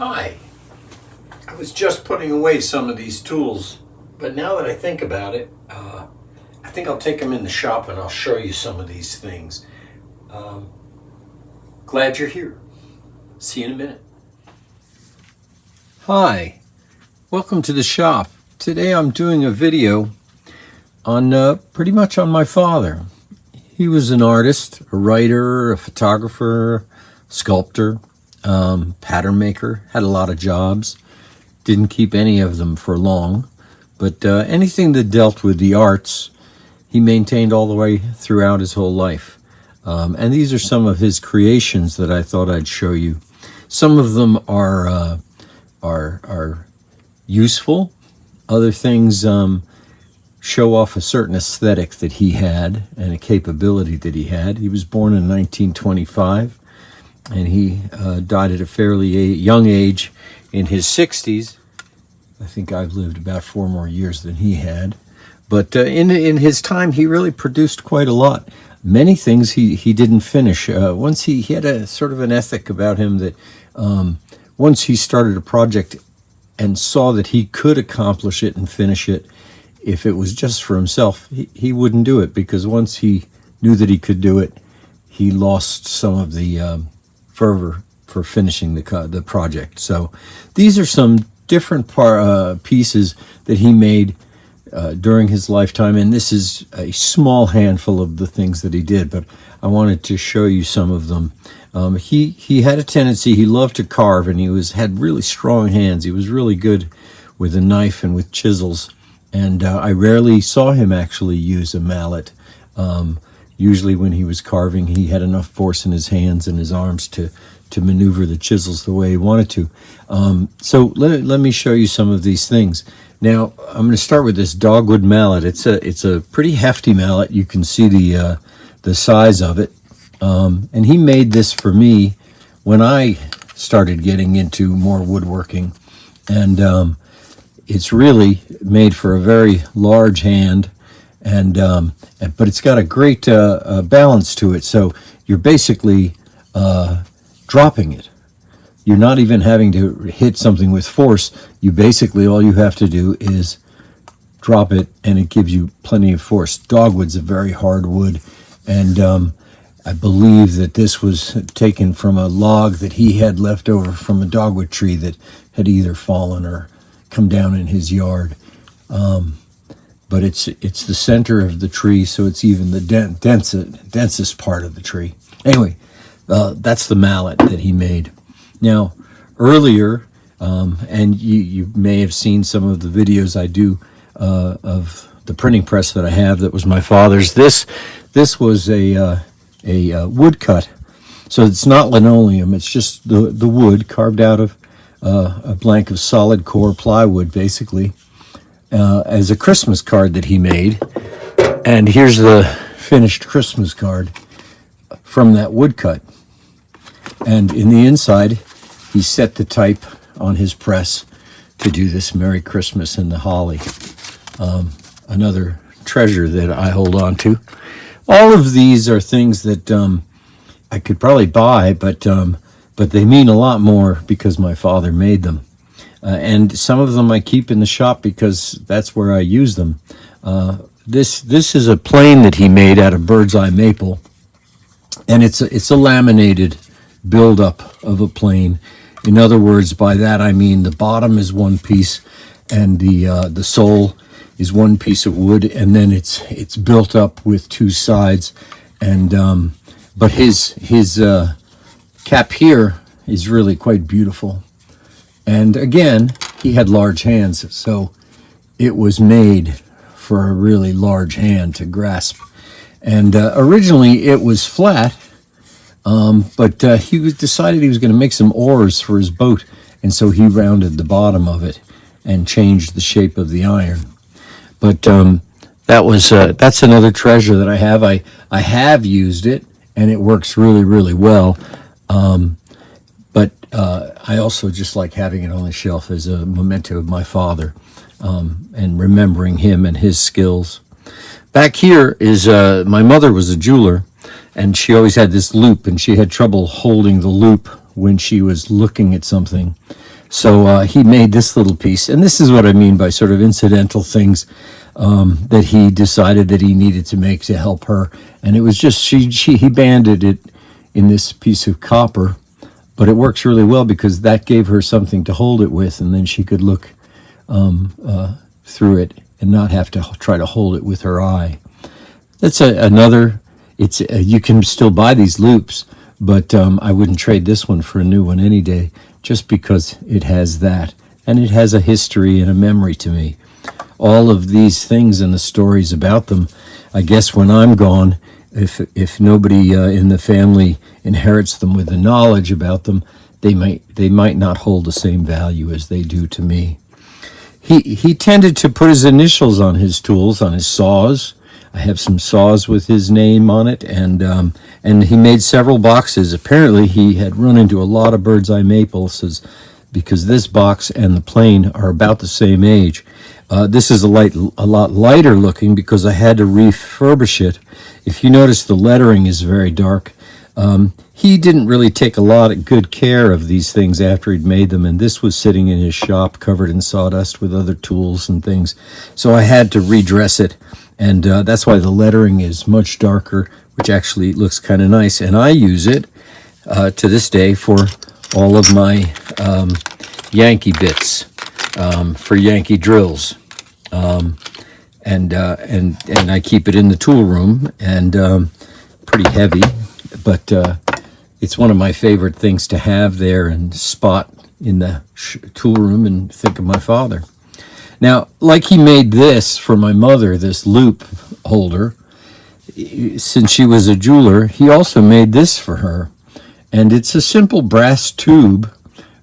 Hi. I was just putting away some of these tools, but now that I think about it, I think I'll take them in the shop and I'll show you some of these things. Glad you're here. See you in a minute. Hi. Welcome to the shop. Today I'm doing a video on pretty much on my father. He was an artist, a writer, a photographer, sculptor, pattern maker, had a lot of jobs. Didn't keep any of them for long, but anything that dealt with the arts, he maintained all the way throughout his whole life. And these are some of his creations that I thought I'd show you. Some of them are useful. Other things show off a certain aesthetic that he had and a capability that he had. He was born in 1925, and he died at a fairly young age in his 60s. I think I've lived about 4 more years than he had. But in his time, he really produced quite a lot. Many things he didn't finish. Once he had a sort of an ethic about him that once he started a project and saw that he could accomplish it and finish it, if it was just for himself, he wouldn't do it, because once he knew that he could do it, he lost some of the fervor for finishing the project. So these are some different pieces that he made during his lifetime, and this is a small handful of the things that he did, but I wanted to show you some of them. He had a tendency, he loved to carve, and he had really strong hands. He was really good with a knife and with chisels, and I rarely saw him actually use a mallet. Usually when he was carving, he had enough force in his hands and his arms to maneuver the chisels the way he wanted to. So let me show you some of these things. Now, I'm going to start with this Dogwood mallet. It's a pretty hefty mallet. You can see the size of it. And he made this for me when I started getting into more woodworking. And it's really made for a very large hand, but it's got a great balance to it. So you're basically dropping it. You're not even having to hit something with force. You basically, all you have to do is drop it, and it gives you plenty of force. Dogwood's a very hard wood, and I believe that this was taken from a log that he had left over from a dogwood tree that had either fallen or come down in his yard. But it's the center of the tree, so it's even the densest part of the tree. Anyway, that's the mallet that he made. Now, earlier, and you may have seen some of the videos I do of the printing press that I have that was my father's. This was a woodcut, so it's not linoleum. It's just the wood carved out of a blank of solid core plywood, basically, as a Christmas card that he made. And here's the finished Christmas card from that woodcut. And in the inside, he set the type on his press to do this Merry Christmas and the holly. Another treasure that I hold on to. All of these are things that I could probably buy, but they mean a lot more because my father made them. And some of them I keep in the shop because that's where I use them. This is a plane that he made out of bird's eye maple, and it's a laminated build-up of a plane. In other words, by that I mean the bottom is one piece, and the sole is one piece of wood, and then it's built up with 2 sides. And but his cap here is really quite beautiful. And again, he had large hands, so it was made for a really large hand to grasp. And originally it was flat, but he decided he was going to make some oars for his boat, and so he rounded the bottom of it and changed the shape of the iron. But that's another treasure that I have. I have used it, and it works really, really well. But I also just like having it on the shelf as a memento of my father, and remembering him and his skills. Back here is my mother was a jeweler, and she always had this loop, and she had trouble holding the loop when she was looking at something. So he made this little piece, and this is what I mean by sort of incidental things that he decided that he needed to make to help her. And it was just he banded it in this piece of copper, but it works really well because that gave her something to hold it with, and then she could look through it and not have to try to hold it with her eye. That's another. It's you can still buy these loops, but I wouldn't trade this one for a new one any day, just because it has that, and it has a history and a memory to me. All of these things and the stories about them, I guess when I'm gone, if nobody in the family inherits them with the knowledge about them, they might not hold the same value as they do to me. He tended to put his initials on his tools, on his saws. I have some saws with his name on it, and he made several boxes. Apparently, he had run into a lot of bird's eye maples, because this box and the plane are about the same age. This is a lot lighter looking because I had to refurbish it. If you notice, the lettering is very dark. He didn't really take a lot of good care of these things after he'd made them, and this was sitting in his shop covered in sawdust with other tools and things. So I had to redress it, and that's why the lettering is much darker, which actually looks kind of nice. And I use it to this day for all of my Yankee bits, for Yankee drills. And I keep it in the tool room, and pretty heavy, but it's one of my favorite things to have there and spot in the tool room and think of my father. Now, like he made this for my mother, this loop holder, since she was a jeweler, he also made this for her. And it's a simple brass tube,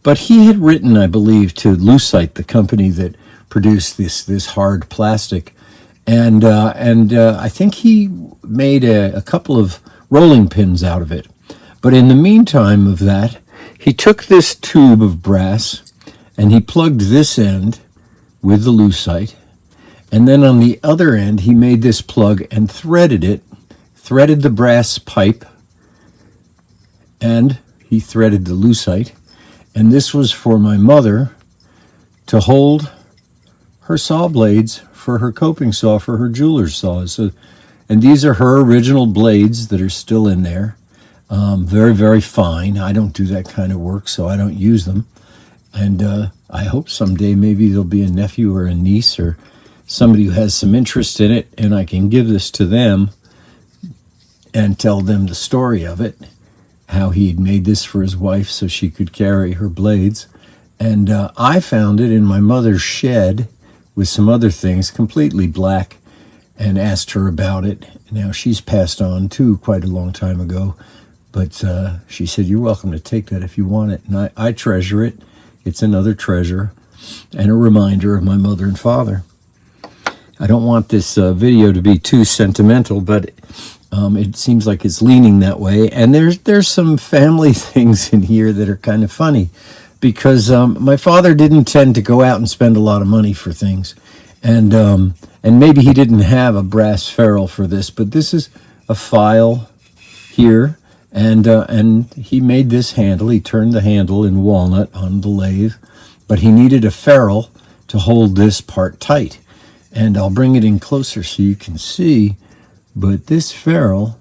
but he had written, I believe, to Lucite, the company that produced this hard plastic. And I think he made a couple of rolling pins out of it. But in the meantime of that, he took this tube of brass and he plugged this end with the lucite. And then on the other end, he made this plug and threaded the brass pipe, and he threaded the lucite. And this was for my mother to hold her saw blades for her coping saw, for her jeweler's saws. So, and these are her original blades that are still in there. Very, very fine. I don't do that kind of work, so I don't use them. And I hope someday maybe there'll be a nephew or a niece or somebody who has some interest in it, and I can give this to them and tell them the story of it, how he had made this for his wife so she could carry her blades. And I found it in my mother's shed with some other things, completely black, and asked her about it. Now, she's passed on, too, quite a long time ago. But she said, "You're welcome to take that if you want it." And I treasure it. It's another treasure and a reminder of my mother and father. I don't want this video to be too sentimental, but it seems like it's leaning that way. And there's some family things in here that are kind of funny, because my father didn't tend to go out and spend a lot of money for things. And maybe he didn't have a brass ferrule for this, but this is a file here. And he made this handle. He turned the handle in walnut on the lathe, but he needed a ferrule to hold this part tight. And I'll bring it in closer so you can see. But this ferrule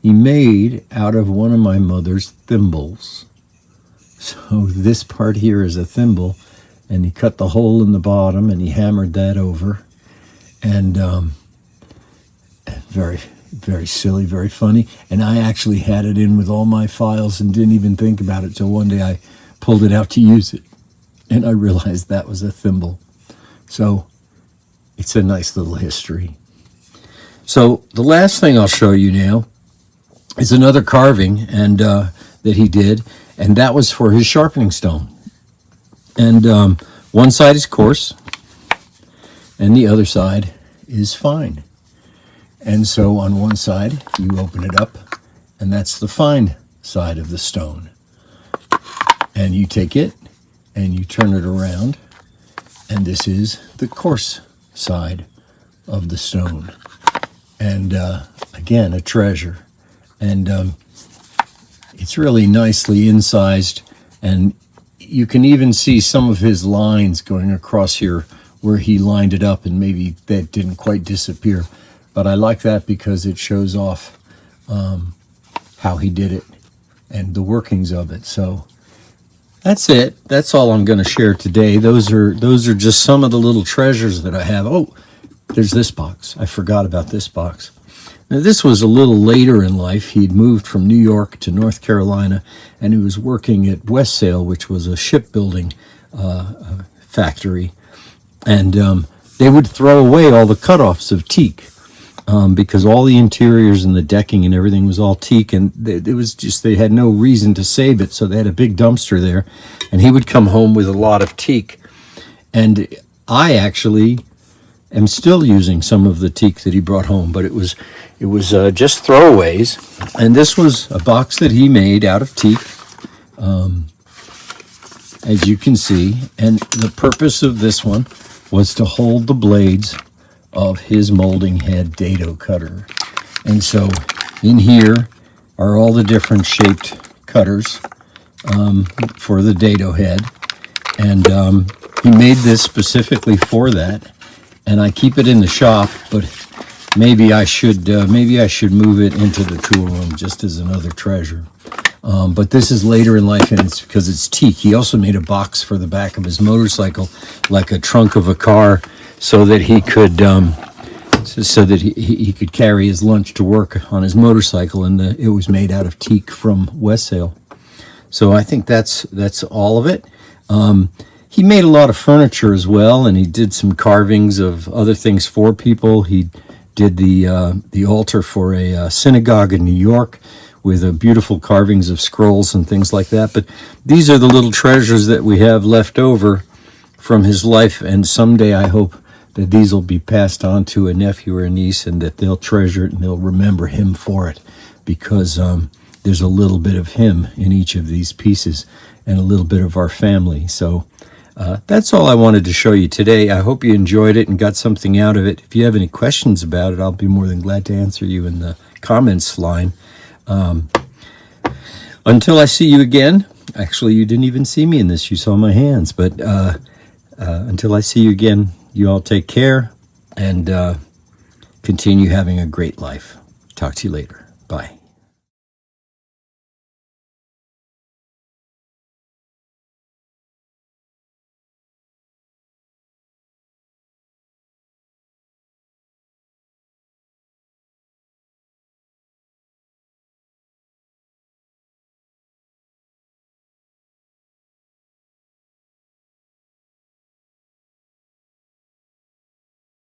he made out of one of my mother's thimbles. So this part here is a thimble, and he cut the hole in the bottom and he hammered that over. And very, very silly, very funny. And I actually had it in with all my files and didn't even think about it till one day I pulled it out to use it, and I realized that was a thimble. So it's a nice little history. So the last thing I'll show you now is another carving and that he did, and that was for his sharpening stone. And one side is coarse and the other side is fine. And so on one side, you open it up, and that's the fine side of the stone. And you take it, and you turn it around, and this is the coarse side of the stone. And again, a treasure. And it's really nicely incised, and you can even see some of his lines going across here where he lined it up, and maybe that didn't quite disappear. But I like that because it shows off how he did it and the workings of it. So that's it. That's all I'm going to share today. Those are just some of the little treasures that I have. Oh, there's this box. I forgot about this box. Now, this was a little later in life. He'd moved from New York to North Carolina, and he was working at Westsail, which was a shipbuilding factory. And they would throw away all the cutoffs of teak because all the interiors and the decking and everything was all teak, and it was just, they had no reason to save it, so they had a big dumpster there. And he would come home with a lot of teak. And I actually am still using some of the teak that he brought home, but it was just throwaways. And this was a box that he made out of teak, as you can see. And the purpose of this one was to hold the blades of his molding head dado cutter. And so in here are all the different shaped cutters for the dado head. And he made this specifically for that. And I keep it in the shop, but maybe I should move it into the tool room just as another treasure. But this is later in life, and it's because it's teak. He also made a box for the back of his motorcycle, like a trunk of a car, so that he could he could carry his lunch to work on his motorcycle. And it was made out of teak from Westsail. So I think that's all of it. He made a lot of furniture as well, and he did some carvings of other things for people. He did the altar for a synagogue in New York with beautiful carvings of scrolls and things like that. But these are the little treasures that we have left over from his life, and someday I hope that these will be passed on to a nephew or a niece, and that they'll treasure it and they'll remember him for it, because there's a little bit of him in each of these pieces and a little bit of our family. So that's all I wanted to show you today. I hope you enjoyed it and got something out of it. If you have any questions about it, I'll be more than glad to answer you in the comments line. Until I see you again, actually, you didn't even see me in this. You saw my hands. But until I see you again, you all take care and continue having a great life. Talk to you later. Bye.